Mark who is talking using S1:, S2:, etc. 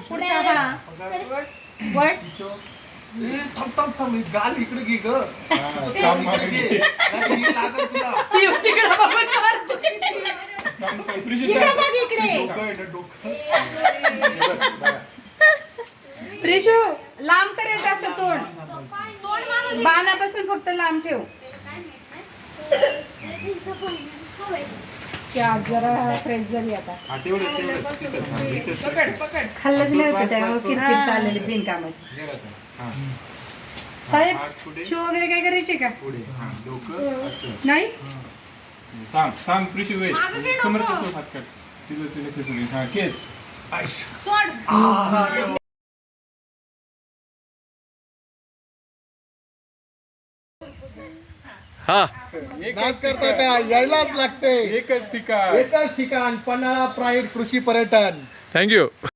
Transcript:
S1: पुढचा हा वट
S2: थांब गाल इकडे घे ग इकडे घे नाही लागत तुला
S1: तिकडे बघून मारते. इकडे बघ इकडे. प्रिशू लांब करायचं असं तोंड बाणापासून फक्त लांब ठेव. की आज जरा फ्रेश झाली आता. खाल्लंच नाही होतं त्यामुळे किरकिर चाललेली बिनकामाची. साहेब शो वगैरे काय करायचे का नाही.
S3: थांब प्रिशू वेळ समोरचा सोड हात काढ तिला खेचून हा केस
S1: सोड.
S4: हा
S2: नाच करता का यायलाच लागते
S3: एकच ठिकाण
S2: एकाच ठिकाण पन्हाळा प्राईड कृषी पर्यटन.
S4: थँक्यू.